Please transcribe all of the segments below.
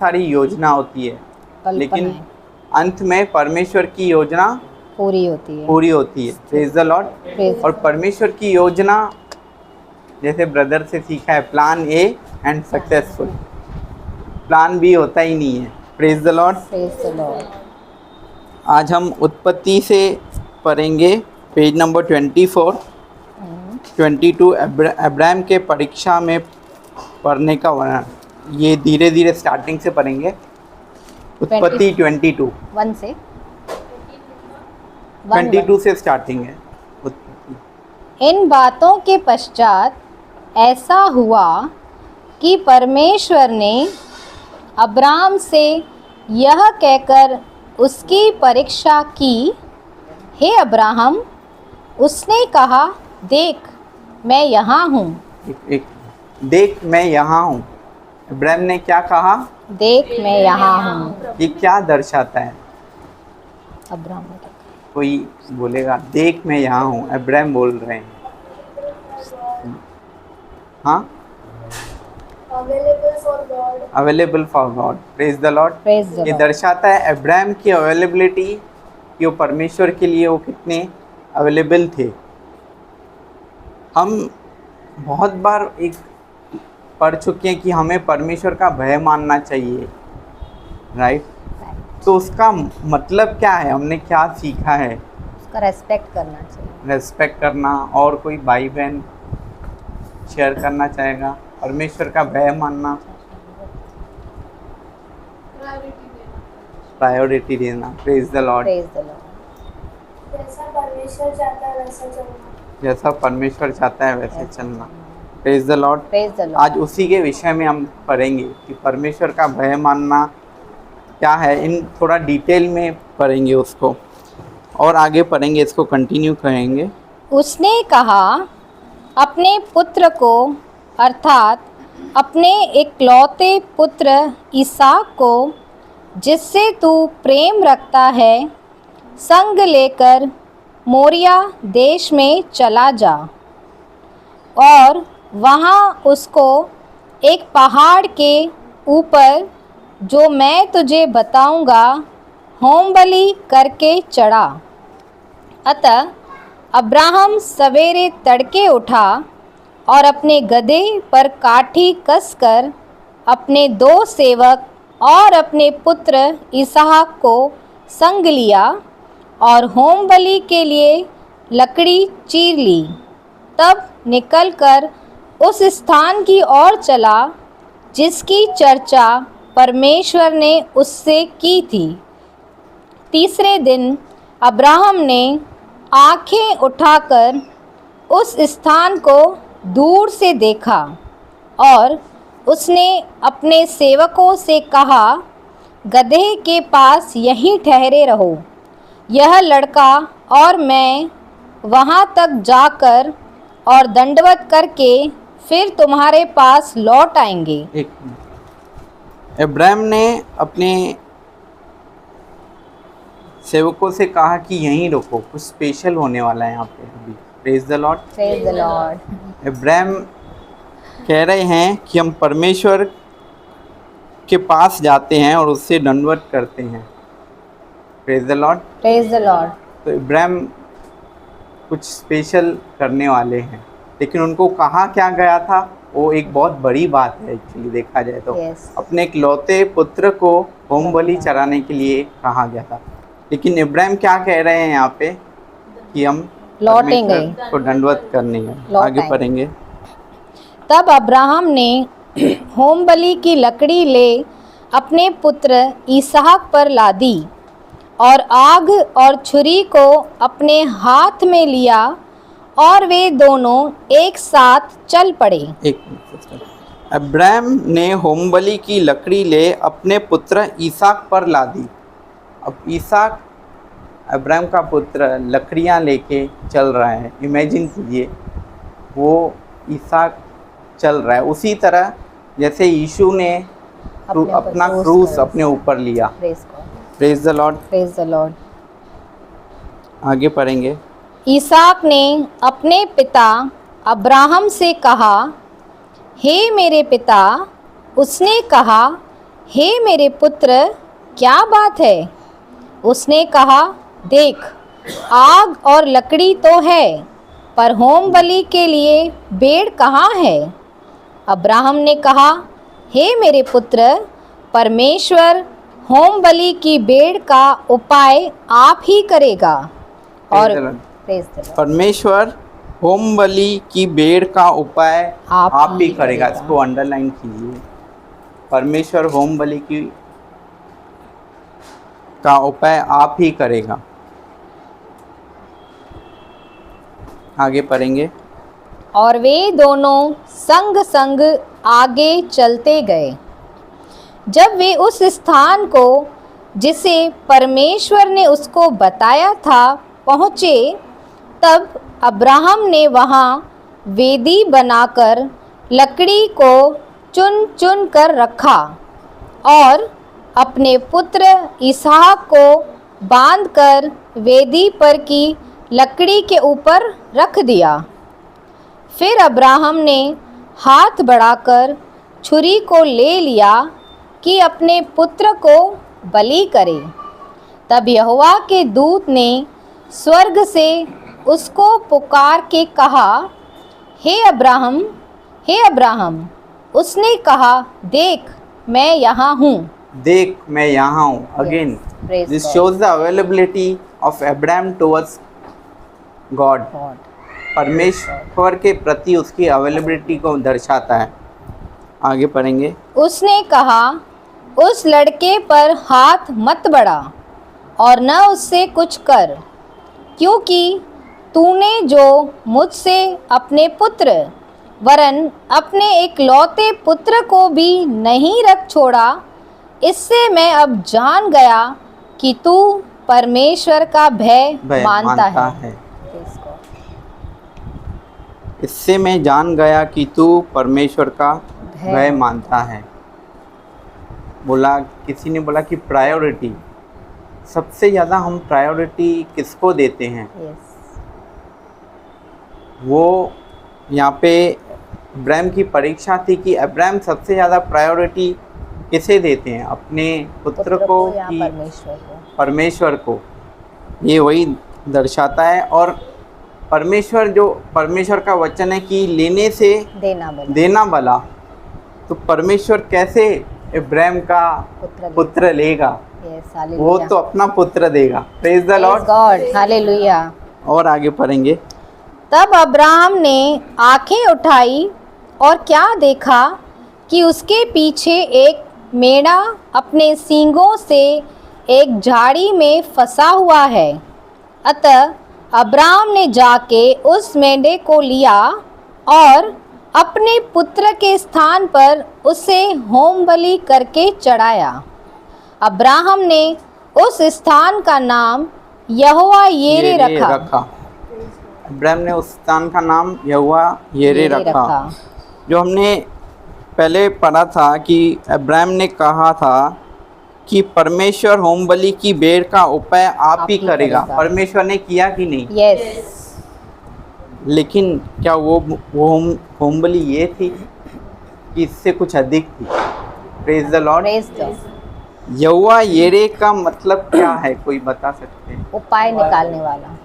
सारी योजना होती है, लेकिन अंत में परमेश्वर की योजना पूरी होती है। Praise the Lord. और परमेश्वर की योजना जैसे ब्रदर से सीखा है, plan A and successful, plan B होता ही नहीं है। Praise the Lord. आज हम उत्पत्ति से पढ़ेंगे पेज नंबर 24, 22 अब्राहम के परीक्षा में पढ़ने का वर्णन। ये धीरे धीरे स्टार्टिंग से पढ़ेंगे। उत्पत्ति 22 1 से 22 से स्टार्टिंग है उत्पत्ति। इन बातों के पश्चात ऐसा हुआ कि परमेश्वर ने अब्राम से यह कहकर उसकी परीक्षा की, हे अब्राहम। उसने कहा, देख मैं यहाँ हूँ। देख मैं यहाँ हूँ। अब्राहम ने क्या कहा? देख मैं यहाँ हूँ। ये क्या दर्शाता है? अब्राहम ने कोई बोलेगा देख मैं यहाँ हूँ, अब्राहम बोल रहे हैं। हाँ, available for God. Praise the Lord. ये दर्शाता है अब्राहम की अवेलेबिलिटी, कि वो परमेश्वर के लिए वो कितने अवेलेबल थे। हम बहुत बार एक पढ़ चुके हैं कि हमें परमेश्वर का भय मानना चाहिए, राइट? तो उसका मतलब क्या है? हमने क्या सीखा है? उसका रेस्पेक्ट करना चाहिए। रेस्पेक्ट करना। और कोई भाई बहन शेयर करना चाहेगा? परमेश्वर का भय मानना, प्रायोरिटी देना। Praise the Lord. जैसा परमेश्वर चाहता है वैसा चलना। जैसा परमेश्वर चाहता है वैसे चलना। Praise the Lord. आज उसी के विषय में हम पढ़ेंगे कि परमेश्वर का भय मानना क्या है। इन थोड़ा डिटेल में पढ़ेंगे उसको, और आगे पढ़ेंगे, इसको कंटिन्यू करेंगे। उसने कहा, अपने पुत्र को अर्थात अपने इकलौते पुत्र इसहाक को, जिससे तू प्रेम रखता है, संग लेकर मोरिया देश में चला जा और वहाँ उसको एक पहाड़ के ऊपर, जो मैं तुझे बताऊंगा, होम बलि करके चढ़ा। अतः अब्राहम सवेरे तड़के उठा और अपने गदहे पर काठी कसकर अपने 2 सेवक और अपने पुत्र इसहाक को संग लिया और होम बलि के लिए लकड़ी चीर ली। तब निकलकर उस स्थान की ओर चला जिसकी चर्चा परमेश्वर ने उससे की थी। तीसरे दिन अब्राहम ने आंखें उठाकर उस स्थान को दूर से देखा और उसने अपने सेवकों से कहा, गदहे के पास यहीं ठहरे रहो। यह लड़का और मैं वहाँ तक जाकर और दंडवत करके फिर तुम्हारे पास लौट आएंगे। अब्राहम ने अपने सेवकों से कहा कि यहीं रुको, कुछ स्पेशल होने वाला है यहाँ पे अभी। Praise the Lord. Praise the Lord. Abraham कह रहे हैं कि हम परमेश्वर के पास जाते हैं और उससे दंडवत करते हैं। Praise the Lord. Praise the Lord. तो अब्राहम कुछ स्पेशल करने वाले हैं, लेकिन उनको कहा क्या गया था, वो एक बहुत बड़ी बात है एक्चुअली देखा जाए तो। अपने इकलौते पुत्र को होम बलि चढ़ाने के लिए कहा गया था, लेकिन इब्राहिम क्या कह रहे हैं यहाँ पे कि हम लौटेंगे, को दंडवत करने हैं। आगे पढ़ेंगे। तब अब्राहम ने होम बलि की लकड़ी ले अपने पुत्र इसहाक पर लादी और आग और छुरी को अपने हाथ में लिया और वे दोनों एक साथ चल पड़े। अब्राहम ने होम बलि की लकड़ी ले अपने पुत्र इसहाक पर लादी। अब इसहाक अब्राहम का पुत्र लकड़ियाँ लेके चल रहा है। इमेजिन कीजिए, वो इसहाक चल रहा है उसी तरह जैसे यीशु ने अपना क्रूस अपने ऊपर लिया। Praise the Lord. Praise the Lord. आगे पढ़ेंगे। इसहाक ने अपने पिता अब्राहम से कहा, हे मेरे पिता। उसने कहा, हे मेरे पुत्र, क्या बात है? उसने कहा, देख, आग और लकड़ी तो है, पर होम बलि के लिए भेड़ कहाँ है? अब्राहम ने कहा, हे मेरे पुत्र, परमेश्वर होम बलि की भेड़ का उपाय आप ही करेगा। और Praise the Lord. परमेश्वर होम बलि की भेड़ का उपाय आप ही करेगा। इसको अंडरलाइन कीजिए। परमेश्वर होम बलि का उपाय आप ही करेगा। आगे पढ़ेंगे। और वे दोनों संग संग आगे चलते गए। जब वे उस स्थान को जिसे परमेश्वर ने उसको बताया था पहुँचे, तब अब्राहम ने वहाँ वेदी बनाकर लकड़ी को चुन चुन कर रखा और अपने पुत्र इसहाक को बांधकर वेदी पर की लकड़ी के ऊपर रख दिया। फिर अब्राहम ने हाथ बढ़ाकर छुरी को ले लिया कि अपने पुत्र को बलि करे। तब यहोवा के दूत ने स्वर्ग से उसको पुकार के कहा, हे अब्राहम, हे अब्राहम। उसने कहा, देख, मैं यहाँ हूँ। देख, मैं यहाँ हूँ। Again this shows the availability of Abraham towards God. परमेश्वर के प्रति उसकी अवेलेबिलिटी को दर्शाता है। आगे पढ़ेंगे। उसने कहा, उस लड़के पर हाथ मत बढ़ा और न उससे कुछ कर, क्योंकि तूने जो मुझसे अपने पुत्र वरन अपने इकलौते पुत्र को भी नहीं रख छोड़ा, इससे मैं अब जान गया कि तू परमेश्वर का भय मानता है। इससे मैं जान गया कि तू परमेश्वर का भय मानता है। बोला, किसी ने बोला कि प्रायोरिटी, सबसे ज़्यादा हम प्रायोरिटी किसको देते हैं? वो यहाँ पे अब्राहम की परीक्षा थी कि अब्राहम सबसे ज़्यादा प्रायोरिटी किसे देते हैं? अपने पुत्र को कि परमेश्वर को? ये वही दर्शाता है। और परमेश्वर का वचन है कि लेने से देना भला। तो परमेश्वर कैसे अब्राहम का पुत्र लेगा? वो तो अपना पुत्र देगा। Praise the Lord, hallelujah. और आगे पढ़ेंगे। तब अब्राहम ने आंखें उठाई और क्या देखा कि उसके पीछे एक मेढ़ा अपने सींगों से एक झाड़ी में फंसा हुआ है। अतः अब्राहम ने जाके उस मेढ़े को लिया और अपने पुत्र के स्थान पर उसे होम बलि करके चढ़ाया। अब्राहम ने उस स्थान का नाम यहोवा यिरे रखा। अब्राहम ने उस स्थान का नाम यहोवा यिरे रखा। जो हमने पहले पढ़ा था कि अब्राहम ने कहा था कि परमेश्वर होम बलि की भेड़ का उपाय आप ही करेगा। परमेश्वर ने किया कि नहीं? यस। लेकिन क्या वो होम बलि ये थी कि इससे कुछ अधिक थी? Praise the Lord. यहोवा यिरे का मतलब क्या है? कोई बता सकते हैं? उपाय निकालने वाला।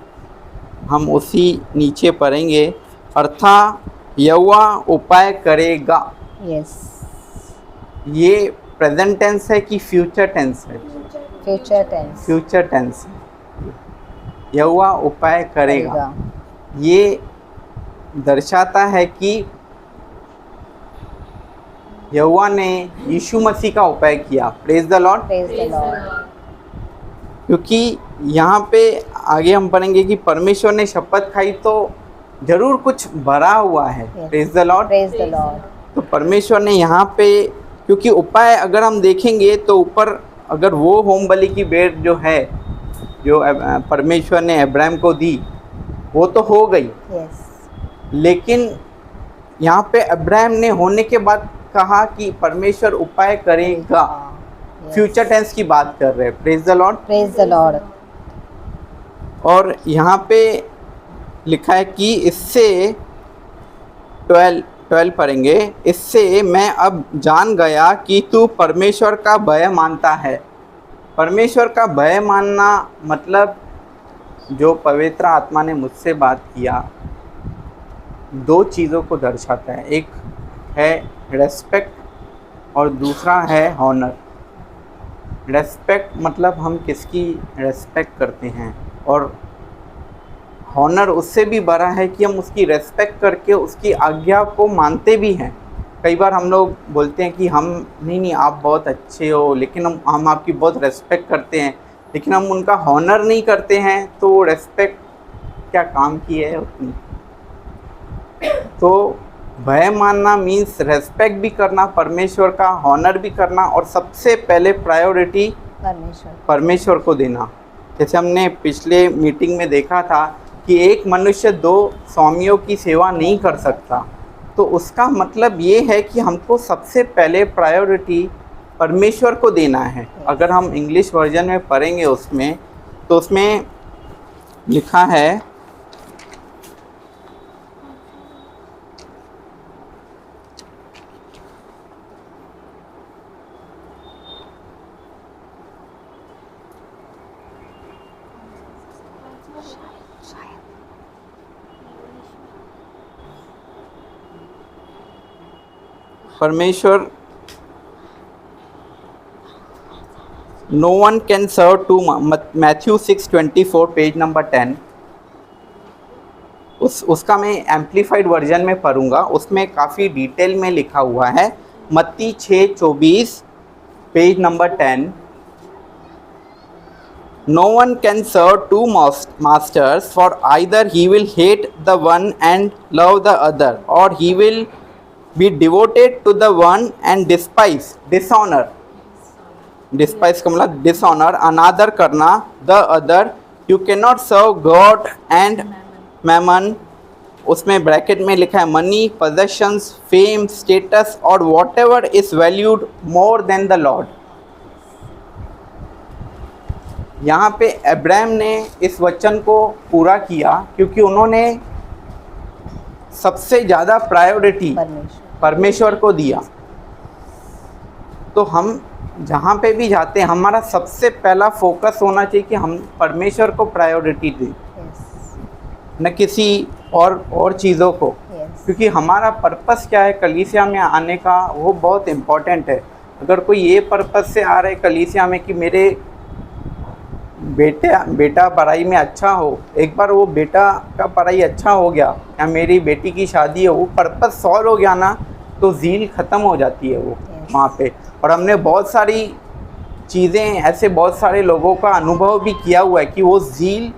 हम उसी नीचे पढ़ेंगे। अर्थात यहोवा उपाय करेगा। यस। ये प्रेजेंट टेंस है कि फ्यूचर टेंस है? Future tense. Future tense. यहोवा उपाय करेगा। ये दर्शाता है कि यहोवा ने यीशु मसीह का उपाय किया। Praise the Lord. क्योंकि यहाँ पे आगे हम पढ़ेंगे कि परमेश्वर ने शपथ खाई तो जरूर कुछ भरा हुआ है। Praise the Lord. तो परमेश्वर ने यहाँ पे, क्योंकि उपाय अगर हम देखेंगे तो ऊपर अगर वो होम बलि की भेड़ जो है, जो परमेश्वर ने अब्राहम को दी, वो तो हो गई। लेकिन यहाँ पे अब्राहम ने होने के बाद कहा कि परमेश्वर उपाय करेगा। फ्यूचर टेंस की बात कर रहे हैं। Praise the Lord. Praise the Lord. और यहाँ पे लिखा है कि इससे 12 पढ़ेंगे। इससे मैं अब जान गया कि तू परमेश्वर का भय मानता है। परमेश्वर का भय मानना मतलब जो पवित्र आत्मा ने मुझसे बात किया, दो चीज़ों को दर्शाता है। एक है रेस्पेक्ट और दूसरा है हॉनर। रेस्पेक्ट मतलब हम किसकी रेस्पेक्ट करते हैं, और हॉनर उससे भी बड़ा है कि हम उसकी रेस्पेक्ट करके उसकी आज्ञा को मानते भी हैं। कई बार हम लोग बोलते हैं कि हम नहीं आप बहुत अच्छे हो, लेकिन हम आपकी बहुत रेस्पेक्ट करते हैं, लेकिन हम उनका हॉनर नहीं करते हैं, तो वो रेस्पेक्ट क्या काम की है उतनी। तो भय मानना मीन्स रेस्पेक्ट भी करना, परमेश्वर का हॉनर भी करना, और सबसे पहले प्रायोरिटी परमेश्वर को देना। जैसे हमने पिछले मीटिंग में देखा था कि एक मनुष्य दो स्वामियों की सेवा नहीं कर सकता, तो उसका मतलब ये है कि हमको सबसे पहले प्रायोरिटी परमेश्वर को देना है। अगर हम इंग्लिश वर्जन में पढ़ेंगे उसमें, तो उसमें लिखा है परमेश्वर, no one can serve two, Matthew 6:24 page number 10। उसका मैं एम्प्लीफाइड वर्जन में पढ़ूंगा, उसमें काफ़ी डिटेल में लिखा हुआ है। मत्ती 6:24 page number 10। No one can serve two masters, for either he will hate the one and love the other, or he will be devoted to the one and dishonor का मतलब dishonor another करना, the other. You cannot serve God and mammon, उसमें bracket में लिखा है money, possessions, fame, status और whatever is valued more than the Lord। यहाँ पे अब्राहम ने इस वचन को पूरा किया क्योंकि उन्होंने सबसे ज़्यादा प्रायोरिटी परमेश्वर को दिया। तो हम जहाँ पे भी जाते हैं, हमारा सबसे पहला फोकस होना चाहिए कि हम परमेश्वर को प्रायोरिटी दें, न किसी और चीज़ों को। क्योंकि हमारा पर्पस क्या है कलीसिया में आने का, वो बहुत इम्पोर्टेंट है। अगर कोई ये पर्पस से आ रहा है कलीसिया में कि मेरे बेटा पढ़ाई में अच्छा हो, एक बार वो बेटा का पढ़ाई अच्छा हो गया या मेरी बेटी की शादी हो, वो पर्पस सॉल्व हो गया ना, तो ज़ील ख़त्म हो जाती है वो वहाँ पे। और हमने बहुत सारी चीज़ें ऐसे बहुत सारे लोगों का अनुभव भी किया हुआ है कि वो ज़ील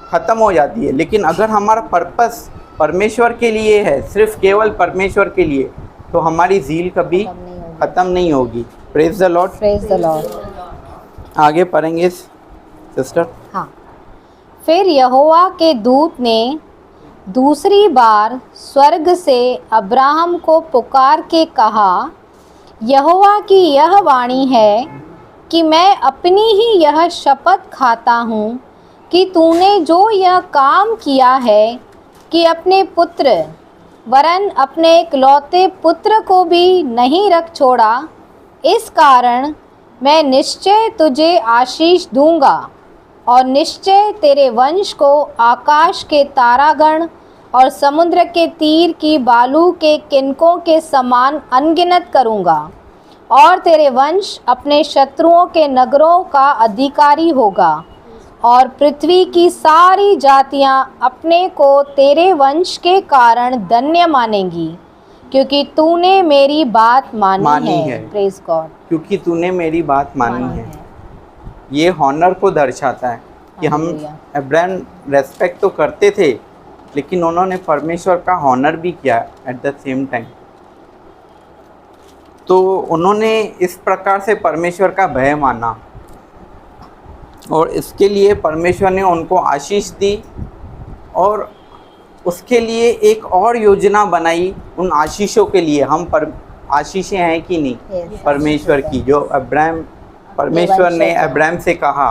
ख़त्म हो जाती है। लेकिन अगर हमारा पर्पस परमेश्वर के लिए है, सिर्फ केवल परमेश्वर के लिए, तो हमारी ज़ील कभी ख़त्म नहीं होगी। Praise the Lord, praise the Lord. आगे पढ़ेंगे सिस्टर। हाँ, फिर यहोवा के दूत ने दूसरी बार स्वर्ग से अब्राहम को पुकार के कहा, यहोवा की यह वाणी है कि मैं अपनी ही यह शपथ खाता हूँ कि तूने जो यह काम किया है कि अपने पुत्र वरन अपने इकलौते पुत्र को भी नहीं रख छोड़ा, इस कारण मैं निश्चय तुझे आशीष दूंगा और निश्चय तेरे वंश को आकाश के तारागण और समुद्र के तीर की बालू के किनकों के समान अनगिनत करूँगा, और तेरे वंश अपने शत्रुओं के नगरों का अधिकारी होगा, और पृथ्वी की सारी जातियाँ अपने को तेरे वंश के कारण धन्य मानेंगी, क्योंकि तूने मेरी बात मानी है। प्रेज गॉड, क्योंकि तूने मेरी बात मानी है। ये हॉनर को दर्शाता है कि हम अब्राहम रेस्पेक्ट तो करते थे, लेकिन उन्होंने परमेश्वर का हॉनर भी किया एट द सेम टाइम। तो उन्होंने इस प्रकार से परमेश्वर का भय माना, और इसके लिए परमेश्वर ने उनको आशीष दी, और उसके लिए एक और योजना बनाई उन आशीषों के लिए। हम आशीषें हैं कि नहीं? परमेश्वर की, जो अब्राहम, परमेश्वर ने अब्राहम से कहा,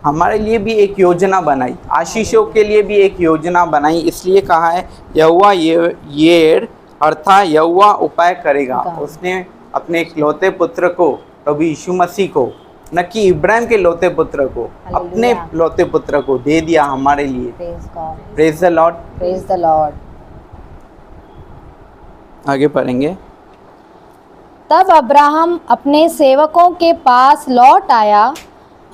हमारे लिए भी एक योजना बनाई, आशीषों के लिए भी एक योजना बनाई। इसलिए कहा है यहोवा ये अर्थात यहोवा उपाय करेगा। उसने अपने इकलौते पुत्र को, प्रभु यीशु मसीह को, न कि इब्राहिम के लौते पुत्र को, अपने लौते पुत्र को दे दिया हमारे लिए। Praise the Lord, praise the Lord. आगे पढ़ेंगे। तब अब्राहम अपने सेवकों के पास लौट आया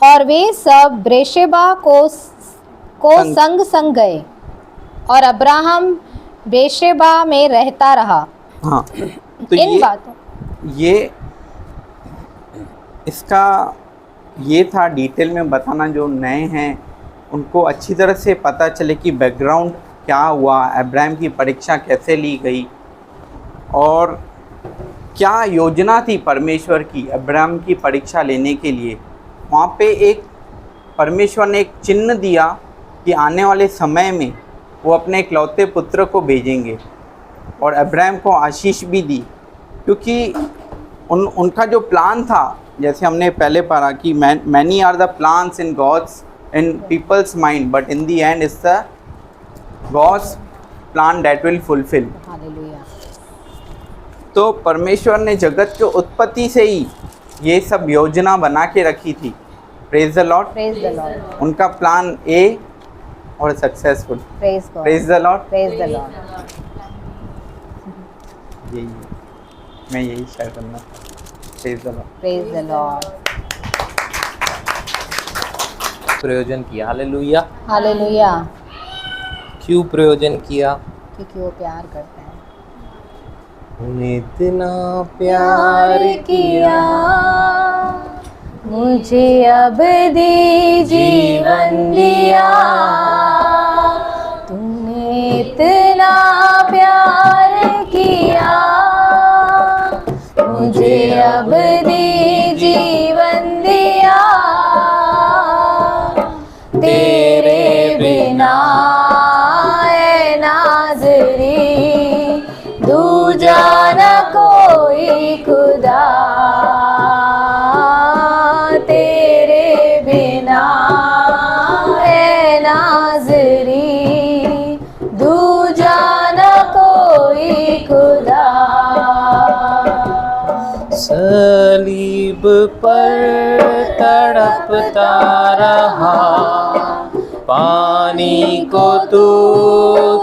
और वे सब बेर्शेबा को संग संग गए और अब्राहम बेर्शेबा में रहता रहा। हाँ, तो इन बातों ये था डिटेल में बताना। जो नए हैं उनको अच्छी तरह से पता चले कि बैकग्राउंड क्या हुआ, अब्राहम की परीक्षा कैसे ली गई और क्या योजना थी परमेश्वर की अब्राहम की परीक्षा लेने के लिए। वहाँ पे एक परमेश्वर ने एक चिन्ह दिया कि आने वाले समय में वो अपने इकलौते पुत्र को भेजेंगे और अब्राहम को आशीष भी दी, क्योंकि उनका जो प्लान था, जैसे हमने पहले पढ़ा कि many are the plans in God's in people's mind but in the end is the God's plan that will fulfil. Hallelujah. तो परमेश्वर ने जगत की उत्पत्ति से ही ये सब योजना बना के रखी थी। Praise the Lord, praise the Lord. उनका प्लान ए और successful. Praise God, praise the Lord, praise the Lord. यही मैं यही शेयर करना था। Praise the Lord, praise the Lord. प्रयोजन किया। हालेलुया। हालेलुया। क्यों प्रयोजन किया? क्योंकि वो प्यार करते हैं। उन्हें इतना प्यार किया, मुझे अब दे जीवन दिया। तूने इतना प्यार किया, मुझे अब दे जीवन दिया। तेरे बिना ऐ नाज़री दूजा न कोई खुदा। तेरे बिना ऐ नाज़री दूजा न कोई खुदा। सलीब पर तड़पता रहा, पानी को तू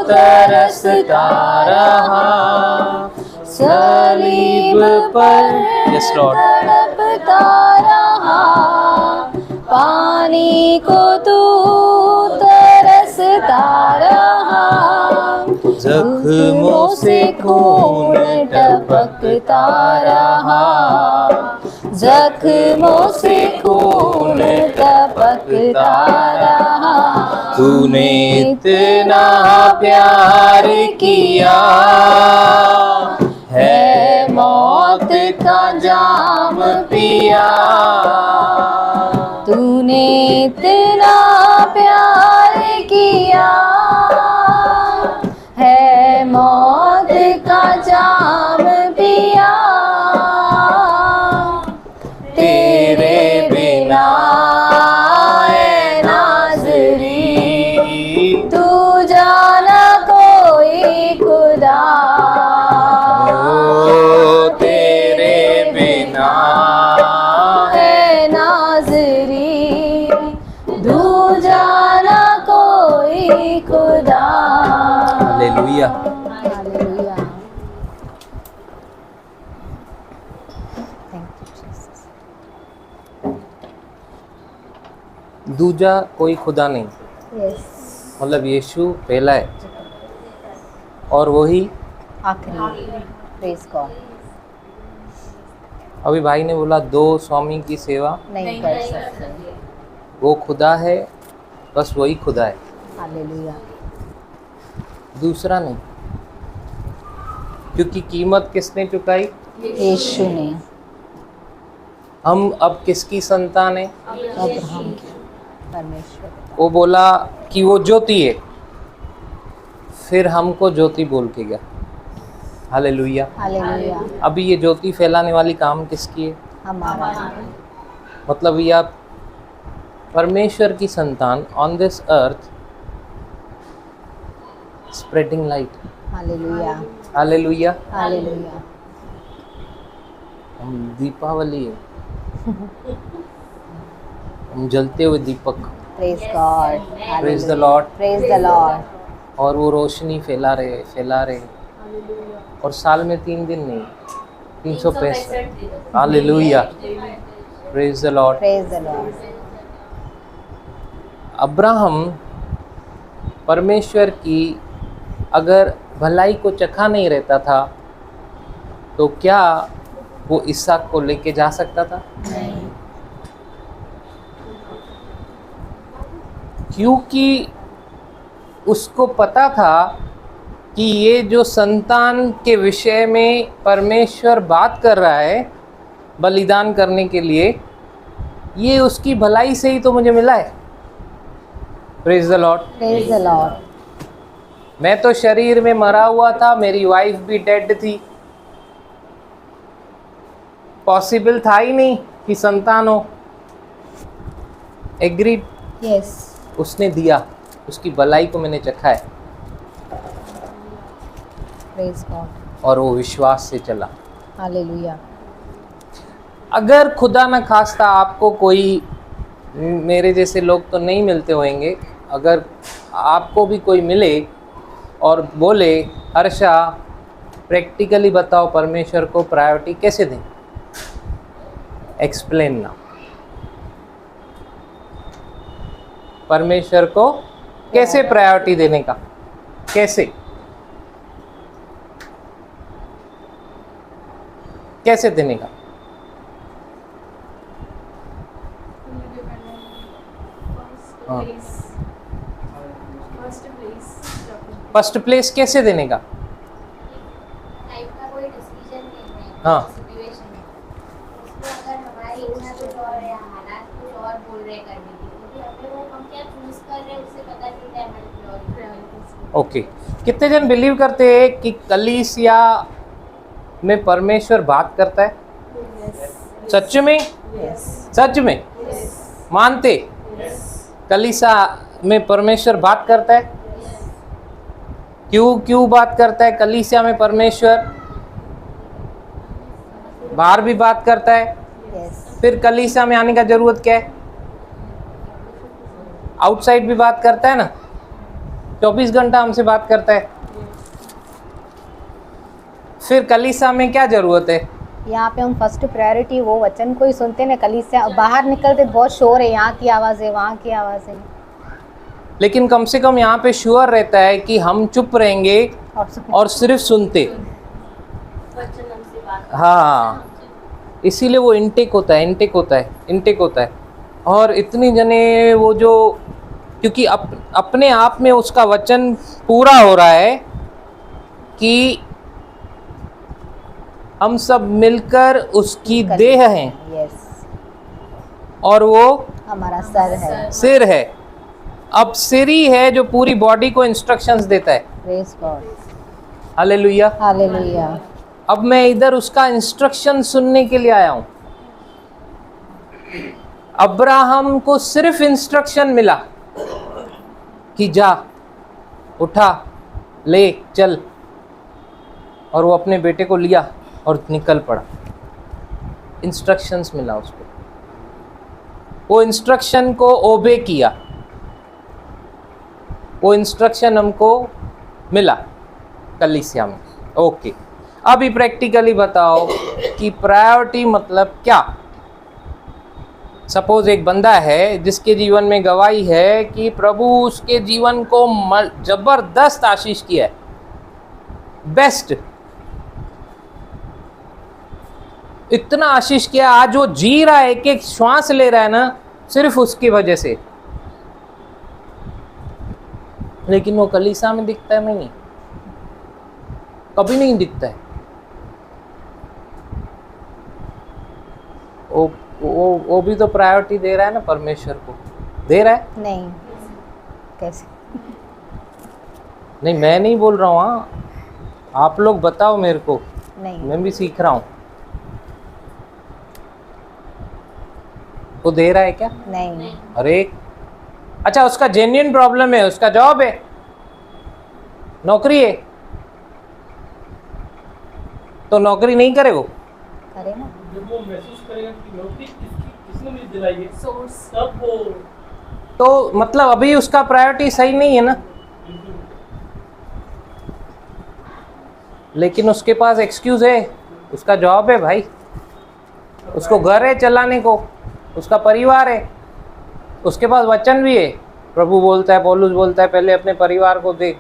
तरसता रहा। सलीब पर यस लॉर्ड तड़पता रहा, पानी को तू तरसता रहा। जख्मों से खून टपकता रहा, जख्मों से खून टपकता रहा। तूने इतना प्यार किया, है मौत का जाम पिया। तूने इतना प्यार किया, है मौत का जाम पिया। तेरे बिना ऐ नाज़री तू जाना कोई खुदा। तेरे बिना ऐ नाज़री तू जाना कोई खुदा। Hallelujah. Hallelujah. Thank you Jesus. दूजा कोई खुदा नहीं, यस, मतलब यीशु पहला है और वही आखिरी। Praise God. अभी भाई ने बोला दो स्वामी की सेवा नहीं कर सकते। वो खुदा है, बस वही खुदा है, हालेलुया। दूसरा नहीं। क्योंकि कीमत किसने चुकाई? यीशु ने। हम अब किसकी संतान है? अब्राहम की, परमेश्वर का। वो बोला कि वो ज्योति है, फिर हमको ज्योति बोल के गया। हालेलुया। हालेलुया। अभी ये ज्योति फैलाने वाली काम किसकी है? हमारा। मतलब ये आप परमेश्वर की संतान on this earth spreading light. Hallelujah, hallelujah. Hallelujah. हम दीपावली है, हम जलते हुए दीपक, praise God, praise the Lord. Praise the Lord. और वो रोशनी फैला रहे और साल में 3 दिन नहीं, 365। Hallelujah, praise the Lord. Praise the Lord. Abraham परमेश्वर की अगर भलाई को चखा नहीं रहता था तो क्या वो इसहाक को लेके जा सकता था? क्योंकि उसको पता था कि ये जो संतान के विषय में परमेश्वर बात कर रहा है बलिदान करने के लिए, ये उसकी भलाई से ही तो मुझे मिला है। Praise the Lord, praise the Lord. मैं तो शरीर में मरा हुआ था, मेरी वाइफ भी डेड थी, पॉसिबल था ही नहीं कि संतान हो। एग्रीड? यस। उसने दिया, उसकी भलाई को मैंने चखा है प्रेज गॉड। और वो विश्वास से चला। हालेलुया। अगर खुदा न खास्ता आपको कोई, मेरे जैसे लोग तो नहीं मिलते होंगे, अगर आपको भी कोई मिले और बोले हर्षा प्रैक्टिकली बताओ परमेश्वर को प्रायोरिटी कैसे दें, एक्सप्लेन ना। परमेश्वर को कैसे प्रायोरिटी देने का, कैसे कैसे देने का? हाँ, फर्स्ट प्लेस कैसे देने का? लाइफ का कोई डिसीजन नहीं है, हाँ। सिचुएशन है, उसमें अगर हमारी इच्छा कुछ और है, हालात कुछ और बोल रहे करने की, क्योंकि हमें वो हम क्या चूज कर रहे हैं उससे पता चलता है हमारी प्रायोरिटीज। ओके, कितने जन बिलीव करते हैं कि कलीसिया में परमेश्वर बात करता है? सच में? सच में मानते कलीसिया में परमेश्वर बात करता है? क्यों बात करता है कलीसिया में परमेश्वर? बाहर भी बात करता है, फिर कलीसिया में आने का जरूरत क्या है? आउटसाइड भी बात करता है ना, 24 घंटा हमसे बात करता है, फिर कलीसिया में क्या जरूरत है? यहाँ पे हम फर्स्ट प्रायोरिटी वो वचन को ही सुनते ना, कलीसिया बाहर निकलते बहुत शोर है, यहाँ की आवाज़ है, वहाँ की आवाज़ है। लेकिन कम से कम यहाँ पे श्योर रहता है कि हम चुप रहेंगे और सिर्फ सुनते। हाँ, इसीलिए वो इनटेक होता है। और इतनी जने वो जो, क्योंकि अपने आप में उसका वचन पूरा हो रहा है कि हम सब मिलकर उसकी देह हैं और वो हमारा सिर है। अब सिर ही है जो पूरी बॉडी को इंस्ट्रक्शंस देता है। Praise God. Hallelujah, hallelujah. अब मैं इधर उसका इंस्ट्रक्शन सुनने के लिए आया हूं। अब्राहम को सिर्फ इंस्ट्रक्शन मिला कि जा, उठा, ले, चल, और वो अपने बेटे को लिया और निकल पड़ा। इंस्ट्रक्शंस मिला उसको, वो इंस्ट्रक्शन को ओबे किया, वो इंस्ट्रक्शन हमको मिला कलीसिया में। ओके, अभी प्रैक्टिकली बताओ कि प्रायोरिटी मतलब क्या? सपोज एक बंदा है जिसके जीवन में गवाही है कि प्रभु उसके जीवन को जबरदस्त आशीष किया है, बेस्ट, इतना आशीष किया, आज वो जी रहा है, एक एक श्वास ले रहा है ना, सिर्फ उसकी वजह से। लेकिन वो कलीसिया में दिखता है नहीं, कभी नहीं दिखता है। वो भी तो प्रायोरिटी दे रहा है ना परमेश्वर को, दे रहा है? नहीं, कैसे? नहीं, मैं नहीं बोल रहा हूँ, हाँ, आप लोग बताओ मेरे को, नहीं, मैं भी सीख रहा हूँ। वो दे रहा है क्या? नहीं। अरे अच्छा, उसका जेन्युइन प्रॉब्लम है, उसका जॉब है, नौकरी है, तो नौकरी नहीं करे वो? करे ना। जब वो महसूस करेगा कि नौकरी किसने मुझे दिलाई है, सोर्स तब वो तो मतलब अभी उसका प्रायोरिटी सही नहीं है ना, लेकिन उसके पास एक्सक्यूज है, उसका जॉब है भाई, उसको घर है चलाने को, उसका परिवार है, उसके पास वचन भी है। प्रभु बोलता है, पौलुस बोलता है, पहले अपने परिवार को देख।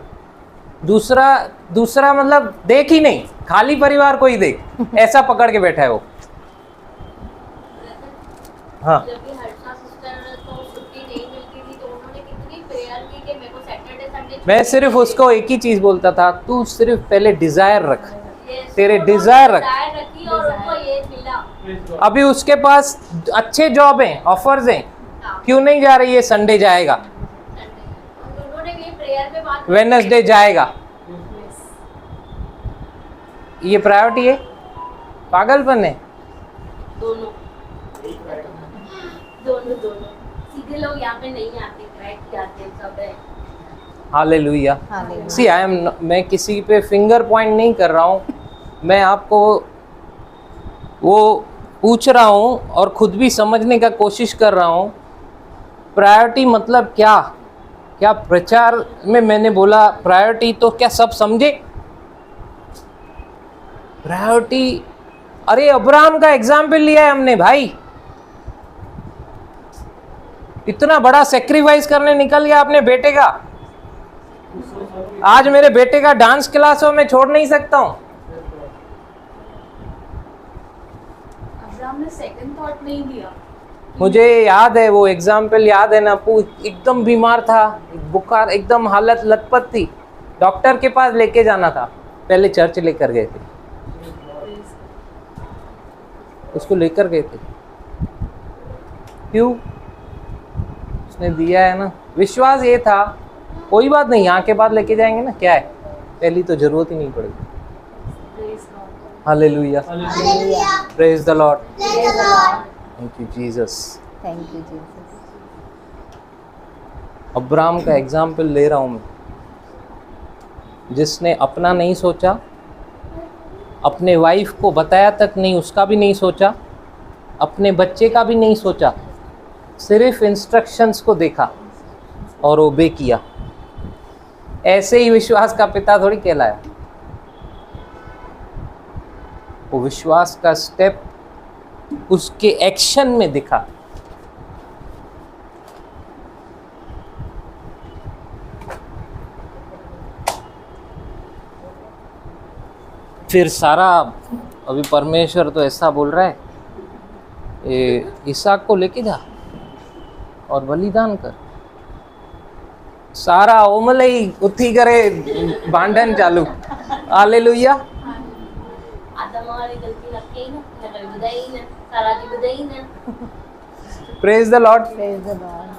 दूसरा मतलब देख ही नहीं, खाली परिवार को ही देख, ऐसा पकड़ के बैठा है वो। हाँ, जब भी हर्षा सिस्टर को छुट्टी नहीं मिलती थी तो उन्होंने कितनी प्रेयर की कि मेरे को सैटरडे संडे मैं सिर्फ उसको एक ही चीज बोलता था, तू सिर्फ पहले डिजायर रख, तेरे डिजायर रख। रखी और उनको ये मिला। अभी उसके पास अच्छे जॉब हैं, ऑफर्स हैं, क्यों नहीं जा रही है? संडे जाएगा, उन्होंने ये प्रेयर पे बात वेडनेसडे जाएगा। ये प्रायोरिटी है? पागलपन है। दोनों सीधे लोग यहाँ पे नहीं आते, करेक्ट आते हैं, सब है। हालेलुया। हालेलुया। सी मैं किसी पे फिंगर पॉइंट नहीं कर रहा हूँ, मैं आपको वो पूछ रहा हूँ और खुद भी समझने का कोशिश कर रहा हूँ। प्रायोरिटी मतलब क्या? क्या प्रचार में मैंने बोला प्रायोरिटी, तो क्या सब समझे प्रायोरिटी? अरे अब्राहम का एग्जाम्पल लिया है हमने भाई, इतना बड़ा सेक्रीफाइस करने निकल गया अपने बेटे का। आज मेरे बेटे का डांस क्लासों में छोड़ नहीं सकता हूँ। अब्राहम ने सेकंड थॉट नहीं दिया। मुझे याद है वो एग्जाम्पल, याद है ना, एकदम बीमार था, बुखार, एकदम हालत लथपथ थी, डॉक्टर के पास लेके जाना था, पहले चर्च लेकर गए थे, उसको लेकर गए थे। क्यों? उसने दिया है ना, विश्वास ये था, कोई बात नहीं, यहाँ के बाद लेके जाएंगे ना, क्या है, पहली तो जरूरत ही नहीं पड़ेगी। Hallelujah, praise the Lord, thank you Jesus. Thank you Jesus. Abraham का एग्जाम्पल ले रहा हूँ मैं, जिसने अपना नहीं सोचा, अपने वाइफ को बताया तक नहीं, उसका भी नहीं सोचा, अपने बच्चे का भी नहीं सोचा, सिर्फ इंस्ट्रक्शंस को देखा और ओबे किया। ऐसे ही विश्वास का पिता थोड़ी कहलाया। वो विश्वास का स्टेप उसके एक्शन में दिखा। फिर सारा, अभी परमेश्वर तो ऐसा बोल रहा है, इसहाक को लेके जा और बलिदान कर। सारा ओमले ही उठी करे भांडन चालू। हालेलुया। आदम वाली गलती रखे ही ना, कभी बुदाई ना, सारा की बुदाई ना। Praise the Lord, praise the Lord.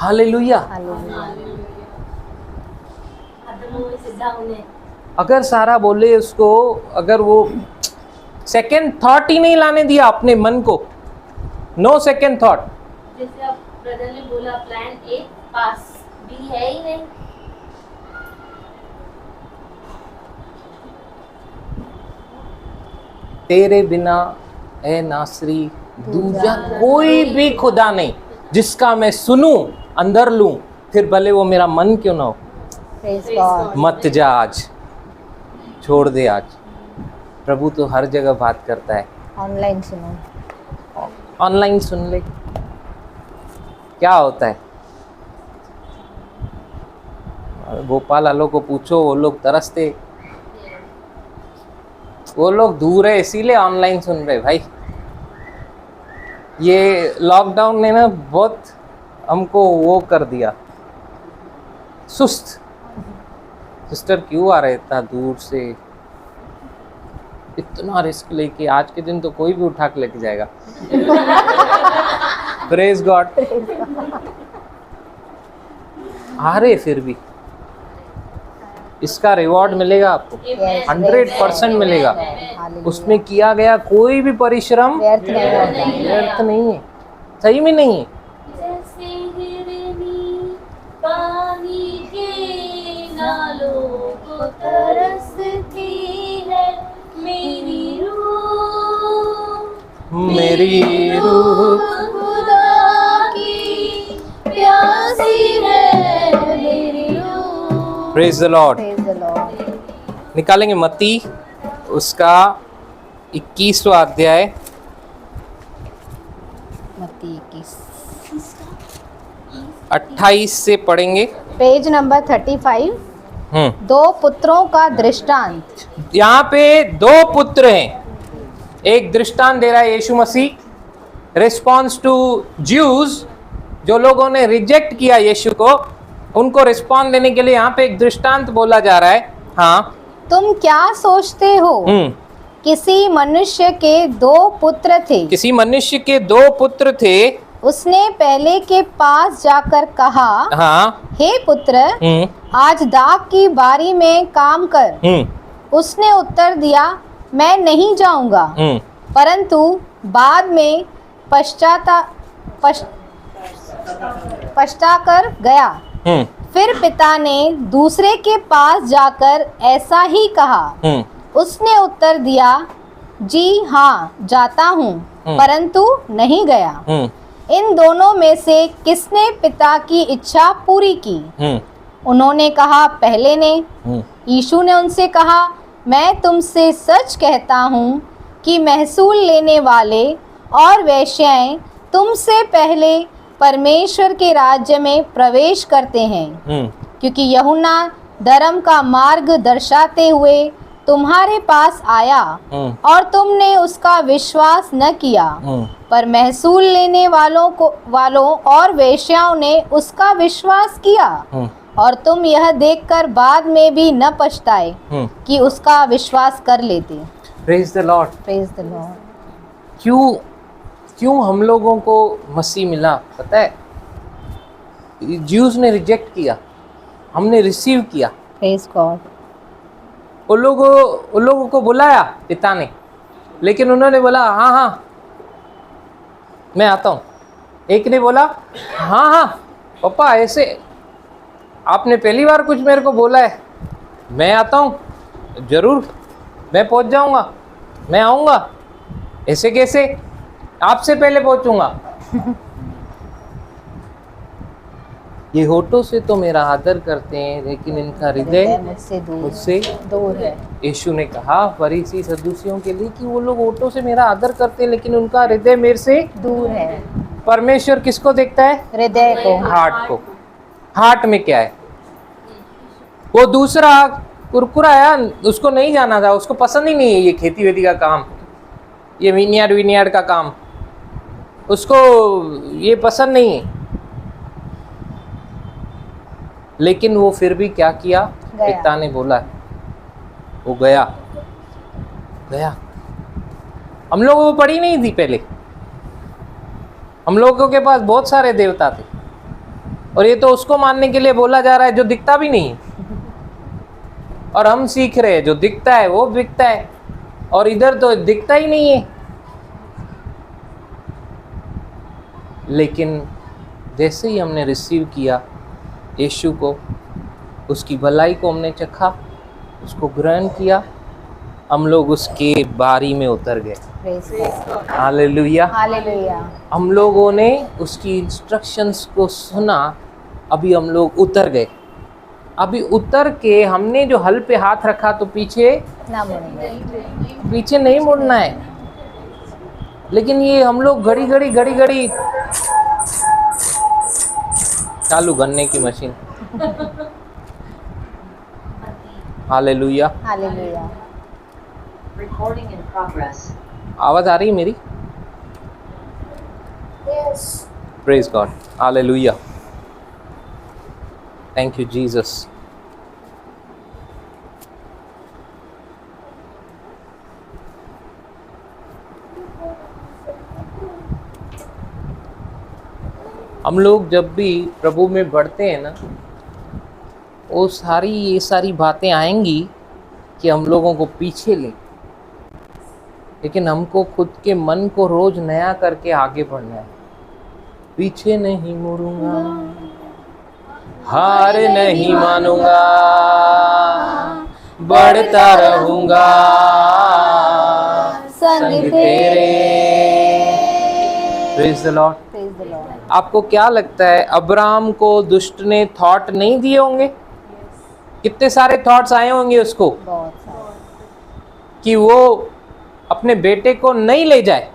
Hallelujah. Hallelujah. आदम में सीधा उन्हें अगर सारा बोले उसको, अगर वो सेकंड थॉट ही नहीं लाने दिया अपने मन को, नो सेकंड थॉट। जैसे अब ब्रदर ने बोला प्लान ए पास, बी है ही नहीं। तेरे बिना ए नासरी दूजा कोई भी खुदा नहीं, जिसका मैं सुनूं, अंदर लूं, फिर भले वो मेरा मन क्यों ना हो। Praise God. मत जा आज, छोड़ दे आज। प्रभु तो हर जगह बात करता है। ऑनलाइन सुनो। ऑनलाइन सुन ले, क्या होता है। भोपाल वालों को पूछो, वो लोग तरसते, वो लोग दूर है इसीलिए ऑनलाइन सुन रहे भाई। ये लॉकडाउन ने ना बहुत हमको वो कर दिया, सुस्त। सिस्टर क्यों आ रहे इतना दूर से, इतना रिस्क लेके? आज के दिन तो कोई भी उठा के लेके जाएगा। Praise God. आ रहे फिर भी, इसका रिवॉर्ड मिलेगा आपको, 100% मिलेगा। हालेलुया। उसमें किया गया कोई भी परिश्रम व्यर्थ नहीं होता। व्यर्थ नहीं है, सही में नहीं है। जैसे हिरनी पानी के नालों को तरसती है मेरी रूह, मेरी रूह खुदा की प्यासी है मेरी रूह। Praise the Lord. Praise the Lord. निकालेंगे मत्ती उसका 21वां अध्याय, मत्ती 21, 28 से पढ़ेंगे। Page number 35। दो पुत्रों का दृष्टांत। यहाँ पे दो पुत्र हैं, एक दृष्टांत दे रहा है यीशु मसीह। रिस्पॉन्स टू ज्यूज, जो लोगों ने रिजेक्ट किया यीशु को, उनको रिस्पॉन्स देने के लिए यहाँ पे एक दृष्टांत बोला जा रहा है। हाँ, तुम क्या सोचते हो? किसी मनुष्य के दो पुत्र थे। किसी मनुष्य के दो पुत्र थे। उसने पहले के पास जाकर कहा, हाँ, हे पुत्र, आज दाख की बारी में काम कर। उसने उत्तर दिया, मैं नहीं जाऊंगा, परंतु बाद में पछताकर गया। फिर पिता ने दूसरे के पास जाकर ऐसा ही कहा। उसने उत्तर दिया, जी हाँ, जाता हूँ, परंतु नहीं गया। इन दोनों में से किसने पिता की इच्छा पूरी की? उन्होंने कहा, पहले ने। यीशु ने उनसे कहा, मैं तुमसे सच कहता हूँ कि महसूल लेने वाले और वेश्याएं तुमसे पहले परमेश्वर के राज्य में प्रवेश करते हैं। क्योंकि यूहन्ना धर्म का मार्ग दर्शाते हुए तुम्हारे पास आया और तुमने उसका विश्वास न किया, पर महसूल लेने वालों और वेश्याओं ने उसका विश्वास किया, और तुम यह देखकर बाद में भी न पछताए कि उसका विश्वास कर लेते। Praise the Lord. Praise the Lord. क्यों हम लोगों को मसीह मिला पता है? ज्यूज ने रिजेक्ट किया, हमने रिसीव किया। Praise God. उन लोगों को बुलाया पिता ने, लेकिन उन्होंने बोला हाँ हाँ मैं आता हूँ। एक ने बोला हाँ हाँ पापा, ऐसे आपने पहली बार कुछ मेरे को बोला है, मैं आता हूँ, जरूर मैं पहुँच जाऊँगा, मैं आऊँगा। ऐसे कैसे? आपसे पहले पहुँचूँगा। ये होठों से तो मेरा आदर करते हैं, लेकिन इनका हृदय मुझसे दूर है। यीशु ने कहा फरीसी सदूसियों के लिए कि वो लोग होठों से मेरा आदर करते हैं, लेकिन उनका हृदय मेरे से दूर है। परमेश्वर किसको देखता है? हृदय को, हार्ट को। हार्ट में क्या है? वो दूसरा कुरकुरा आया, उसको नहीं जाना था, उसको पसंद ही नहीं है ये खेती वेती का काम, ये विनियार्ड का काम, उसको ये पसंद नहीं है। लेकिन वो फिर भी क्या किया? पिता ने बोला, वो गया। हम लोगों को पड़ी नहीं थी पहले, हम लोगों के पास बहुत सारे देवता थे, और ये तो उसको मानने के लिए बोला जा रहा है जो दिखता भी नहीं है। और हम सीख रहे हैं जो दिखता है वो बिकता है, और इधर तो दिखता ही नहीं है। लेकिन जैसे ही हमने रिसीव किया यीशु को, उसकी भलाई को हमने चखा, उसको ग्रहण किया, हम लोग उसके बारी में उतर गए। Hallelujah, hallelujah. हम लोगों ने उसकी इंस्ट्रक्शंस को सुना, अभी हम लोग उतर गए। अभी उतर के हमने जो हल पे हाथ रखा तो पीछे नहीं मुड़ना है। लेकिन ये हम लोग घड़ी चालू गन्ने की machine. Hallelujah, hallelujah. Recording in progress. आवाज आ रही है मेरी? Praise God, hallelujah, thank you Jesus. हम लोग जब भी प्रभु में बढ़ते हैं ना, वो ये सारी बातें आएंगी कि हम लोगों को पीछे ले, लेकिन हमको खुद के मन को रोज नया करके आगे बढ़ना है। पीछे नहीं मुड़ूंगा, हार नहीं मानूंगा, बढ़ता रहूंगा संग तेरे। Praise the Lord. Praise the Lord. आपको क्या लगता है अब्राहम को दुष्ट ने थॉट नहीं दिए होंगे? कितने सारे थॉट्स आए होंगे उसको बहुत सारे। कि वो अपने बेटे को नहीं ले जाए।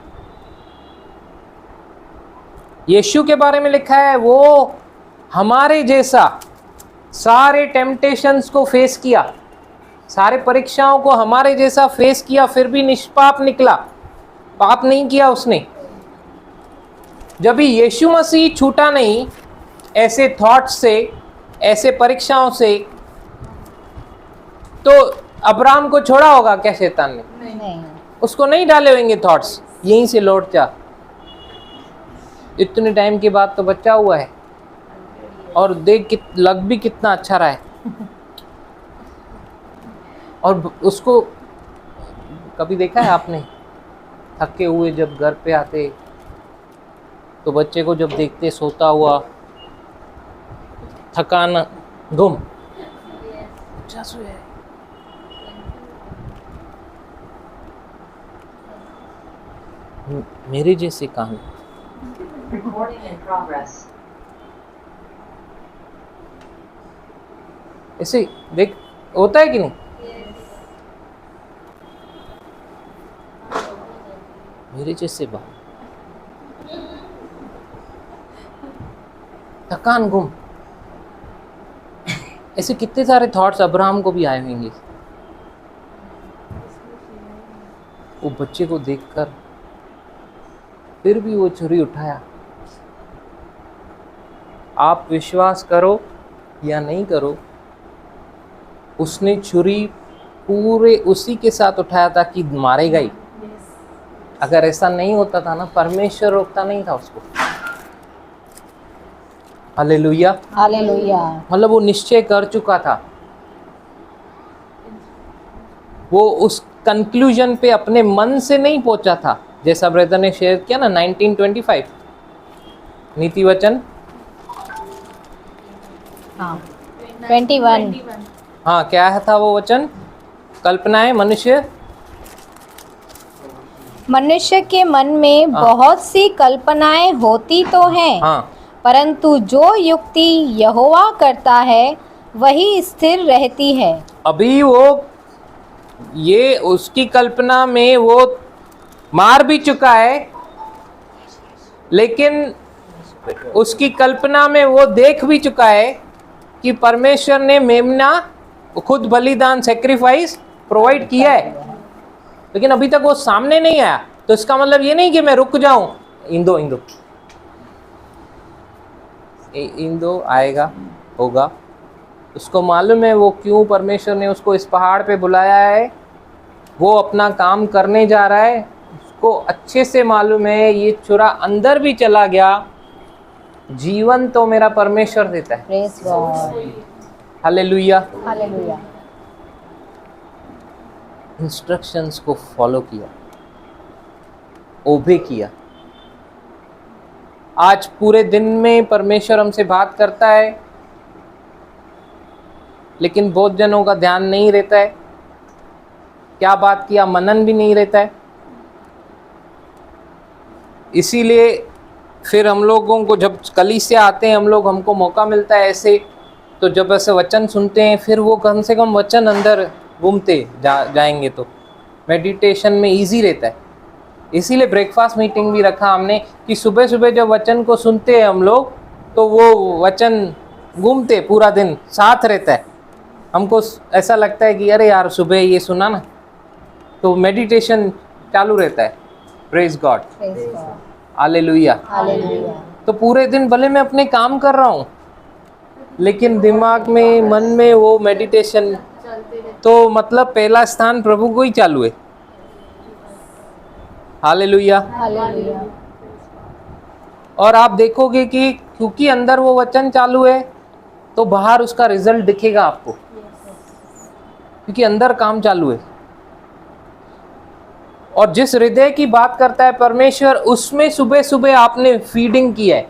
यीशु के बारे में लिखा है वो हमारे जैसा सारे टेम्पटेशंस को फेस किया, सारे परीक्षाओं को हमारे जैसा फेस किया, फिर भी निष्पाप निकला, पाप नहीं किया उसने। जब भी यीशु मसीह छूटा नहीं ऐसे थॉट्स से, ऐसे परीक्षाओं से, तो अब्राहम को छोड़ा होगा क्या शैतान ने? नहीं। उसको नहीं डाले होंगे थॉट्स, यहीं से लौट जा। इतने टाइम के बाद तो बच्चा हुआ है और देख लग भी कितना अच्छा रहा है। और उसको कभी देखा है आपने थके हुए जब घर पे आते तो बच्चे को जब देखते सोता हुआ, थकान गुम, अच्छा सोया है। मेरे जैसे कहानी। Recording in progress. ऐसे देख होता है कि नहीं? मेरे जैसे बात, थकान गुम, ऐसे कितने सारे थॉट्स अब्राहम को भी आए होंगे। वो बच्चे को देखकर फिर भी वो छुरी उठाया। आप विश्वास करो या नहीं करो, उसने छुरी पूरे उसी के साथ उठाया था कि मारेगा ही। अगर ऐसा नहीं होता था ना, परमेश्वर रोकता नहीं था उसको। Hallelujah, hallelujah. मतलब वो निश्चय कर चुका था, वो उस कंक्लूजन पे अपने मन से नहीं पहुंचा था। जैसा ब्रदर ने शेयर किया ना 1925 नीति वचन, हाँ 21। हाँ क्या था वो वचन? कल्पनाएं मनुष्य के मन में बहुत सी कल्पनाएं होती तो हैं, हाँ परंतु जो युक्ति यहोवा करता है वही स्थिर रहती है। अभी वो ये उसकी कल्पना में वो मार भी चुका है, लेकिन उसकी कल्पना में वो देख भी चुका है कि परमेश्वर ने मेमना खुद बलिदान सेक्रीफाइस प्रोवाइड किया है, लेकिन अभी तक वो सामने नहीं आया। तो इसका मतलब ये नहीं कि मैं रुक जाऊं, इंदो आएगा, होगा। उसको मालूम है वो क्यों परमेश्वर ने उसको इस पहाड़ पे बुलाया है, वो अपना काम करने जा रहा है। उसको अच्छे से मालूम है ये छुरा अंदर भी चला गया, जीवन तो मेरा परमेश्वर देता है। Praise God. Hallelujah. Hallelujah. Instructions को फॉलो किया, ओबे किया। आज पूरे दिन में परमेश्वर हमसे बात करता है, लेकिन बहुत जनों का ध्यान नहीं रहता है, क्या बात किया मनन भी नहीं रहता है। इसीलिए फिर हम लोगों को जब कलीसिया आते हैं हम लोग, हमको मौका मिलता है ऐसे, तो जब ऐसे वचन सुनते हैं फिर वो कम से कम वचन अंदर घूमते जाएंगे तो मेडिटेशन में इजी रहता है। इसीलिए ब्रेकफास्ट मीटिंग भी रखा हमने कि सुबह सुबह जब वचन को सुनते हैं हम लोग तो वो वचन घूमते पूरा दिन साथ रहता है। हमको ऐसा लगता है कि अरे यार सुबह ये सुना ना, तो मेडिटेशन चालू रहता है। Praise God, hallelujah. हालेलुया। तो पूरे दिन भले मैं अपने काम कर रहा हूँ, लेकिन दिमाग में मन में वो मेडिटेशन, तो मतलब पहला स्थान प्रभु को ही चालू है। हालेलुया। हालेलुया। और आप देखोगे कि क्योंकि अंदर वो वचन चालू है तो बाहर उसका रिजल्ट दिखेगा आपको, क्योंकि अंदर काम चालू है। और जिस हृदय की बात करता है परमेश्वर, उसमें सुबह सुबह आपने फीडिंग की है,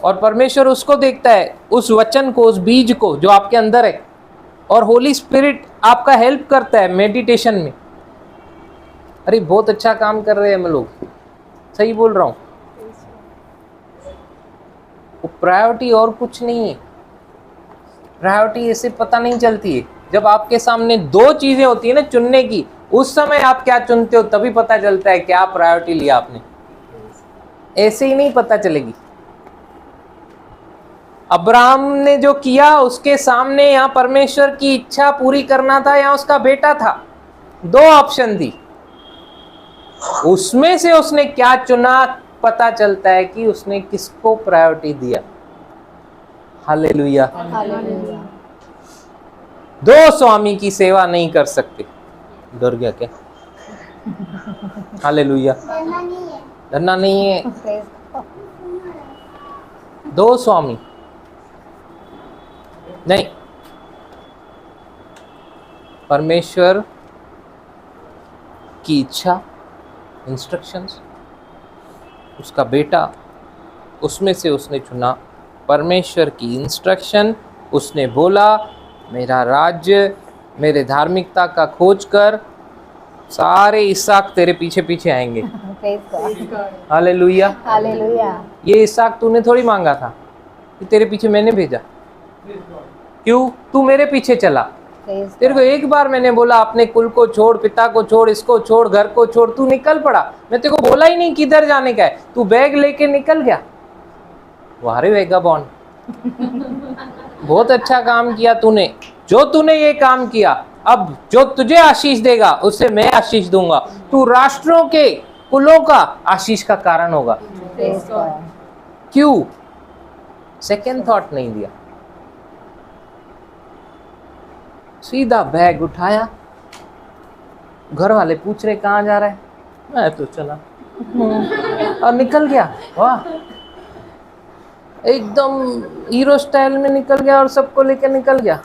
और परमेश्वर उसको देखता है, उस वचन को, उस बीज को जो आपके अंदर है, और होली स्पिरिट आपका हेल्प करता है मेडिटेशन में। अरे बहुत अच्छा काम कर रहे हैं हम लोग, सही बोल रहा हूँ। वो प्रायोरिटी और कुछ नहीं है। प्रायोरिटी ऐसे पता नहीं चलती है, जब आपके सामने दो चीजें होती है ना चुनने की, उस समय आप क्या चुनते हो तभी पता चलता है क्या प्रायोरिटी लिया आपने, ऐसे ही नहीं पता चलेगी। अब्राहम ने जो किया, उसके सामने यहाँ परमेश्वर की इच्छा पूरी करना था या उसका बेटा था, दो ऑप्शन थी, उसमें से उसने क्या चुना, पता चलता है कि उसने किसको प्रायोरिटी दिया। हालेलुया। हालेलुया। दो स्वामी की सेवा नहीं कर सकते। डर गया क्या? हालेलुया। डरना नहीं है। Praise God. दो स्वामी नहीं, परमेश्वर की इच्छा, इंस्ट्रक्शंस, उसका बेटा, उसमें से उसने चुना। परमेश्वर की इंस्ट्रक्शन, उसने बोला मेरा राज्य, मेरे धार्मिकता का खोज कर, सारे इसहाक तेरे पीछे पीछे आएंगे। Praise God. हालेलुया। हालेलुया। ये इसहाक तूने थोड़ी मांगा था कि तेरे पीछे मैंने भेजा। क्यों? तू मेरे पीछे चला। Praise तेरे को एक बार मैंने बोला अपने कुल को छोड़, पिता को छोड़, इसको छोड़, घर को छोड़, तू निकल पड़ा। मैं तेरे को बोला ही नहीं किधर जाने का है, तू बैग लेके निकल गया। वारे वेगा बॉन्ड, बहुत अच्छा काम किया तूने। जो तूने ये काम किया, अब जो तुझे आशीष देगा उससे मैं आशीष दूंगा। तू राष्ट्रों के, कुलों का आशीष का कारण होगा। Praise God. क्यों? सेकेंड थॉट नहीं दिया, सीधा बैग उठाया। घर वाले पूछ रहे कहाँ जा रहा है, मैं तो चला और निकल गया। वाह, एकदम हीरो स्टाइल में निकल गया और सबको लेकर निकल गया।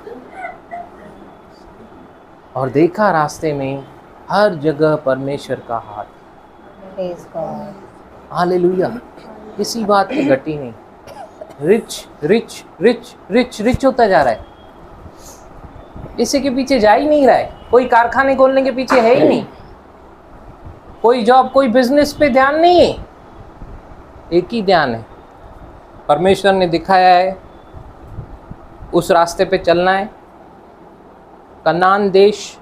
और देखा रास्ते में हर जगह परमेश्वर का हाथ। Praise God. हालेलुया। किसी बात की घटी नहीं। Rich rich rich rich rich होता जा रहा है, इसी के पीछे जा ही नहीं रहा है। कोई कारखाने खोलने के पीछे है ही नहीं, कोई जॉब, कोई बिजनेस पे ध्यान नहीं है, एक ही ध्यान है, परमेश्वर ने दिखाया है उस रास्ते पे चलना है। कनान देश,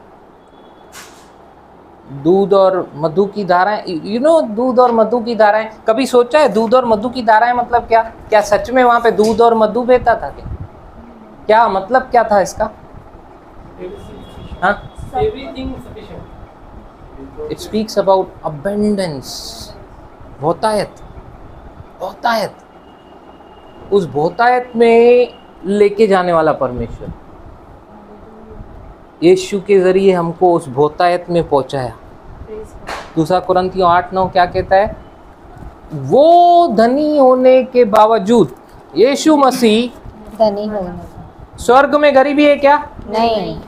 दूध और मधु की धाराएं, यू नो, दूध और मधु की धाराएं। कभी सोचा है दूध और मधु की धाराएं मतलब क्या? क्या सच में वहां पे दूध और मधु बहता था क्या? क्या मतलब क्या था इसका? हाँ, Everything sufficient. It speaks about abundance, बहुतायत। बहुतायत, उस बहुतायत में लेके जाने वाला परमेश्वर यीशु के जरिए हमको उस बहुतायत में पहुंचाया। दूसरा कुरिन्थियों 8:9 क्या कहता है? वो धनी होने के बावजूद यीशु मसीह धनी होने। स्वर्ग में गरीबी है क्या? नहीं।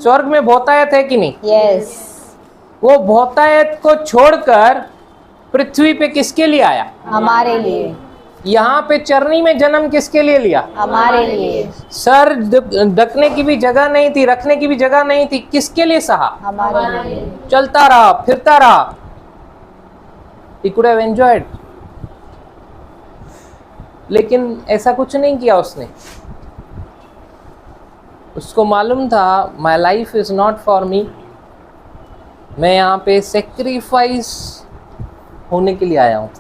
स्वर्ग में बहुतायत है कि नहीं? Yes. वो बहुतायत को छोड़कर पृथ्वी पे किसके लिए आया? हमारे लिए। यहाँ पे चरनी में जन्म किसके लिए लिया? हमारे लिए। सर ढकने की भी जगह नहीं थी, रखने की भी जगह नहीं थी, किसके लिए सहा? हमारे लिए। चलता रहा, फिरता रहा। He could have enjoyed, लेकिन ऐसा कुछ नहीं किया उसने। उसको मालूम था my life is not for me, मैं यहाँ पे सेक्रीफाइस होने के लिए आया हूँ।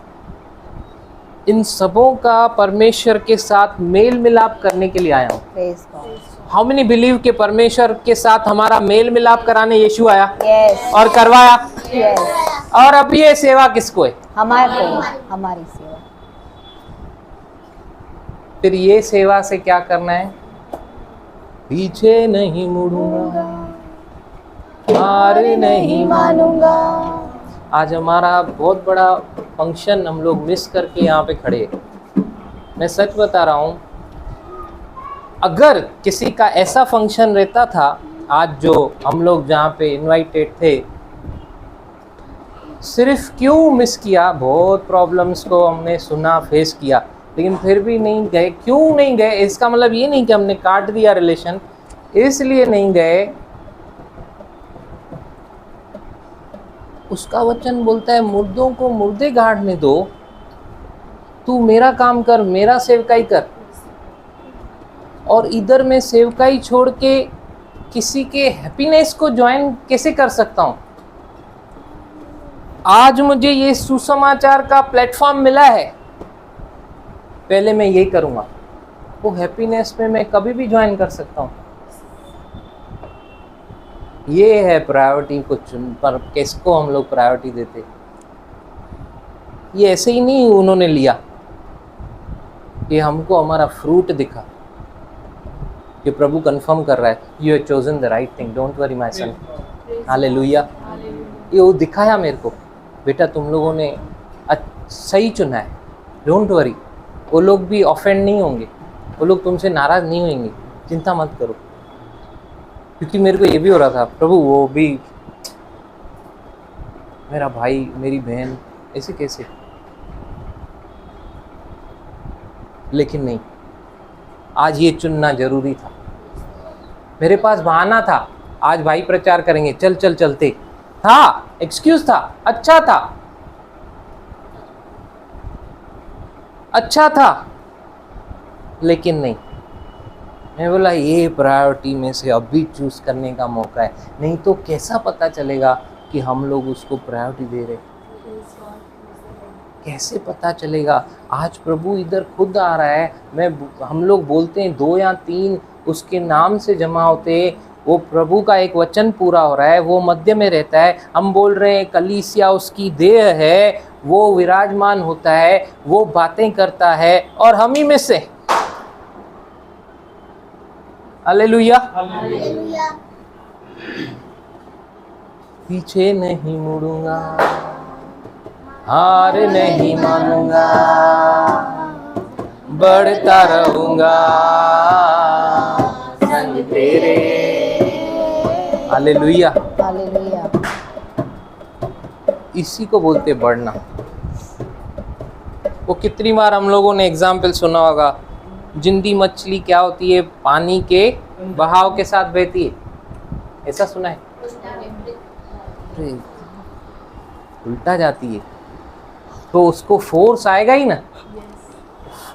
इन सबों का परमेश्वर के साथ मेल मिलाप करने के लिए आया हूँ। Praise God. How many believe के परमेश्वर के साथ हमारा मेल मिलाप कराने यीशु आया Yes. और करवाया? Yes. और अब ये सेवा किसको है? हमारे को, हमारी सेवा। फिर ये सेवा से क्या करना है? पीछे नहीं मुड़ूंगा, हार नहीं मानूंगा। आज हमारा बहुत बड़ा फंक्शन हम लोग मिस करके यहाँ पे खड़े हैं। मैं सच बता रहा हूँ, अगर किसी का ऐसा फंक्शन रहता था आज जो हम लोग जहाँ पे इनवाइटेड थे, सिर्फ क्यों मिस किया? बहुत प्रॉब्लम्स को हमने सुना, फेस किया, लेकिन फिर भी नहीं गए। क्यों नहीं गए? इसका मतलब ये नहीं कि हमने काट दिया रिलेशन, इसलिए नहीं गए। उसका वचन बोलता है मुर्दों को मुर्दे गाड़ने दो, तू मेरा काम कर, मेरा सेवकाई कर। और इधर मैं सेवकाई छोड़ के किसी के हैप्पीनेस को ज्वाइन कैसे कर सकता हूँ? आज मुझे ये सुसमाचार का प्लेटफॉर्म मिला है, पहले मैं यही करूँगा। वो हैप्पीनेस में मैं कभी भी ज्वाइन कर सकता हूँ। ये है प्रायोरिटी को चुन पर किसको हम लोग प्रायोरिटी देते। ये ऐसे ही नहीं उन्होंने लिया, ये हमको हमारा फ्रूट दिखा, ये प्रभु कंफर्म कर रहा है, you have chosen the right thing, don't worry my son, hallelujah. ये वो दिखाया मेरे को, बेटा तुम लोगों ने सही चुना है, डोंट वरी। वो लोग भी ऑफेंड नहीं होंगे, वो लोग तुमसे नाराज नहीं होंगे, चिंता मत करो। क्योंकि मेरे को ये भी हो रहा था, प्रभु वो भी मेरा भाई मेरी बहन ऐसे कैसे, लेकिन नहीं, आज ये चुनना जरूरी था। मेरे पास बहाना था, आज भाई प्रचार करेंगे, चल चल चलते था, एक्सक्यूज था, अच्छा था, अच्छा था, लेकिन नहीं। मैं बोला ये प्रायोरिटी में से अभी चूज करने का मौका है, नहीं तो कैसा पता चलेगा कि हम लोग उसको प्रायोरिटी दे रहे, कैसे पता चलेगा? आज प्रभु इधर खुद आ रहा है। हम लोग बोलते हैं 2 या 3 उसके नाम से जमा होते, वो प्रभु का एक वचन पूरा हो रहा है, वो मध्य में रहता है। हम बोल रहे हैं कलीसिया उसकी देह है, वो विराजमान होता है, वो बातें करता है, और हम ही में से। हालेलुया। पीछे नहीं मुड़ूंगा, हार नहीं मानूंगा, बढ़ता रहूंगा संग तेरे। हालेलुया। हालेलुया। इसी को बोलते बढ़ना। वो कितनी बार हम लोगों ने एग्जाम्पल सुना होगा, जिंदी मछली क्या होती है? पानी के बहाव के साथ बहती है, ऐसा सुना है? उल्टा जाती है तो उसको फोर्स आएगा ही ना,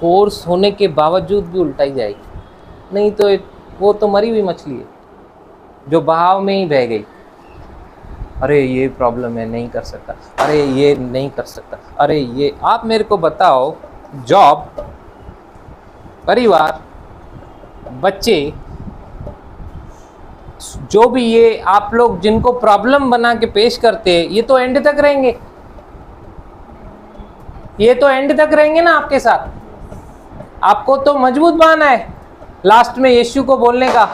फोर्स होने के बावजूद भी उल्टा ही जाएगी, नहीं तो वो तो मरी हुई मछली है जो बहाव में ही बह गई। अरे ये प्रॉब्लम है, नहीं कर सकता, अरे ये नहीं कर सकता, अरे ये। आप मेरे को बताओ, जॉब, परिवार, बच्चे, जो भी ये आप लोग जिनको प्रॉब्लम बना के पेश करते हैं, ये तो एंड तक रहेंगे, ये तो एंड तक रहेंगे ना आपके साथ। आपको तो मजबूत बहाना है लास्ट में यीशु को बोलने का,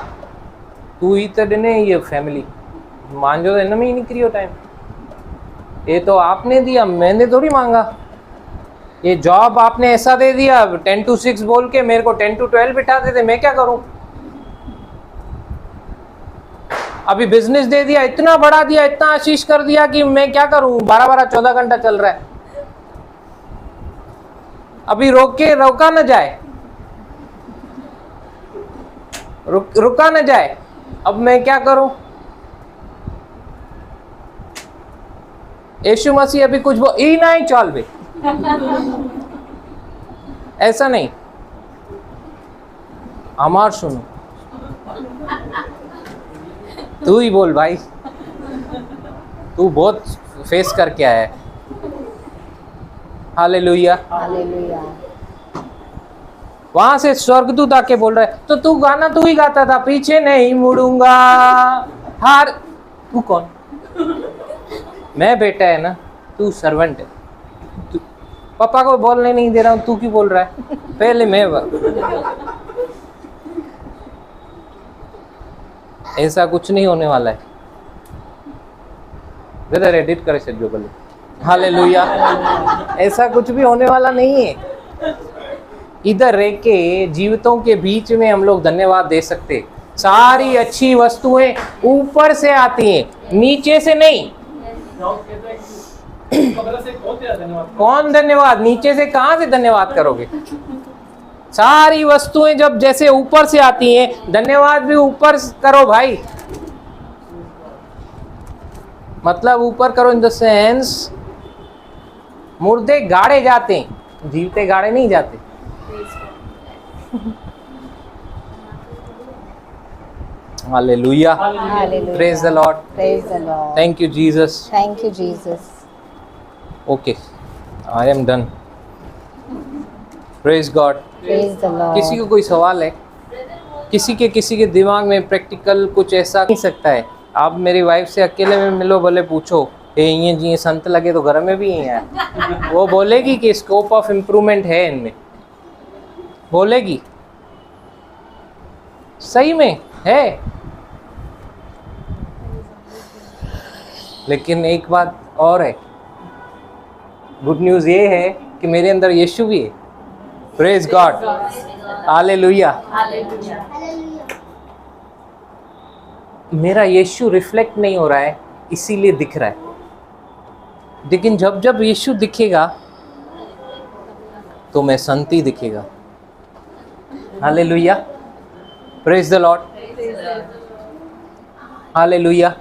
तू ही तड़ने ये फैमिली मान जो है ना, मैं ही नहीं करियो टाइम, ये तो आपने दिया, मैंने थोड़ी मांगा। ये जॉब आपने ऐसा दे दिया 10 to 6 बोल के, मेरे को 10 to 12 बिठा देते, मैं क्या करूं? अभी बिजनेस दे दिया, इतना बढ़ा दिया, इतना आशीष कर दिया कि मैं क्या करूं? 12-14 घंटा चल रहा है, अभी रोका न जाए, रुका न जाए, अब मैं क्या करूं? यीशु मसीह अभी कुछ वो ई नहीं चल बे, ऐसा नहीं। हमार सुनो, तू ही बोल भाई, तू बहुत फेस करके आया है। हालेलुया। हालेलुया। वहां से स्वर्गदूत आके बोल रहा है, तो तू गाना तू ही गाता था, पीछे नहीं मुड़ूंगा, हार। तू कौन? मैं बेटा है ना, तू सर्वेंट है, तू पापा को बोलने नहीं दे रहा हूं, तू क्यों बोल रहा है? पहले मैं ऐसा कुछ नहीं होने वाला है। ब्रदर एडिट करे सज्जो बोले, हालेलुया। ऐसा कुछ भी होने वाला नहीं है। इधर रह के जीवितों के बीच में हम लोग धन्यवाद दे सकते। सारी अच्छी वस्तुएं ऊपर से आती हैं, नीचे से नहीं। कमरा से कौन तेरा धन्यवाद? कौन धन्यवाद? नीचे से कहाँ से धन्यवाद करोगे? सारी वस्तुएं जब जैसे ऊपर से आती हैं, धन्यवाद भी ऊपर करो भाई। मतलब ऊपर करो इन द सेंस, मुर्दे गाड़े जाते हैं, जीवते गाड़े नहीं जाते। Hallelujah, Hallelujah. Praise the Lord, Praise the Lord. Thank you Jesus. Thank you, Jesus. Okay, I am done. Praise God. Praise the Lord. किसी को कोई सवाल है? किसी के दिमाग में प्रैक्टिकल कुछ ऐसा नहीं सकता है। आप मेरी वाइफ से अकेले में मिलो, भले पूछो ये जी संत लगे तो घर में भी हैं, वो बोलेगी कि स्कोप ऑफ इम्प्रूवमेंट है इनमें, बोलेगी। सही में है। लेकिन एक बात और है, गुड न्यूज़ ये है कि मेरे अंदर यीशु भी है। Praise God, hallelujah. मेरा यीशु रिफ्लेक्ट नहीं हो रहा है, इसीलिए दिख रहा है। लेकिन जब जब यीशु दिखेगा तो मैं संती दिखेगा। Hallelujah, praise the Lord, hallelujah.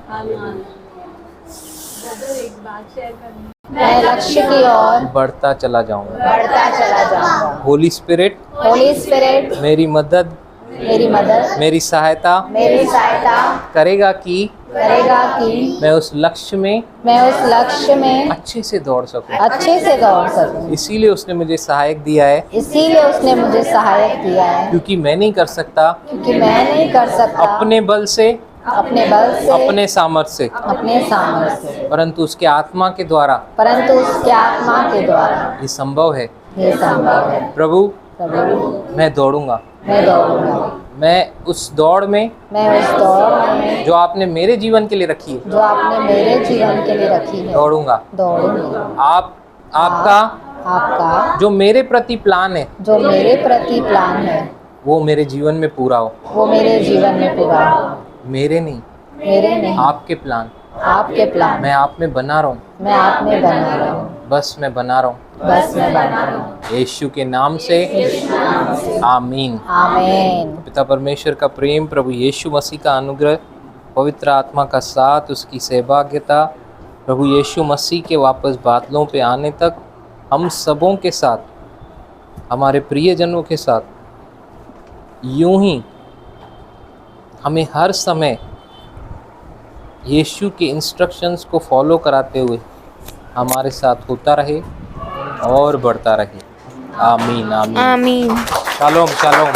मैं लक्ष्य की ओर बढ़ता चला जाऊंगा। बढ़ता चला जाऊंगा। होली स्पिरिट होली स्पिरिट मेरी मदद, मेरी मदद, मेरी सहायता मेरी सहायता करेगा कि करेगा कि मैं उस लक्ष्य में अच्छे से दौड़ सकूं। अच्छे से दौड़ सकूं। इसीलिए उसने मुझे सहायक दिया है, इसीलिए उसने मुझे सहायक दिया है, क्योंकि मैं नहीं कर सकता क्योंकि मैं नहीं कर सकता अपने बल से, अपने बल से, अपने सामर्थ्य से, अपने सामर्थ्य से, परंतु उसके आत्मा के द्वारा परंतु उसके आत्मा के द्वारा ये संभव है। ये संभव है। प्रभु, प्रभु, मैं दौड़ूंगा। मैं दौड़ूंगा। मैं उस दौड़ में मैं उस दौड़ में जो आपने मेरे जीवन के लिए रखी है, जो आपने मेरे जीवन के लिए रखी है, दौड़ूंगा। दौड़ूंगा। आपका आपका जो मेरे प्रति प्लान है, जो मेरे प्रति प्लान है, वो मेरे जीवन में पूरा हो। वो मेरे जीवन में पूरा हो। मेरे नहीं, मेरे नहीं, आपके प्लान। आपके प्लान। मैं आप में बना रहा हूँ, मैं आप में बना रहा हूँ, बस मैं बना रहा हूँ। बस मैं बना रहा हूँ। यीशु के नाम से आमीन। आमीन। पिता परमेश्वर का प्रेम, प्रभु यीशु मसीह का अनुग्रह, पवित्र आत्मा का साथ, उसकी सहभागिता, प्रभु यीशु मसीह के वापस बादलों पे आने तक हम सबों के साथ, हमारे प्रियजनों के साथ यूं ही हमें हर समय यीशु के इंस्ट्रक्शंस को फॉलो कराते हुए हमारे साथ होता रहे और बढ़ता रहे। आमीन, आमीन, आमीन। Shalom, shalom.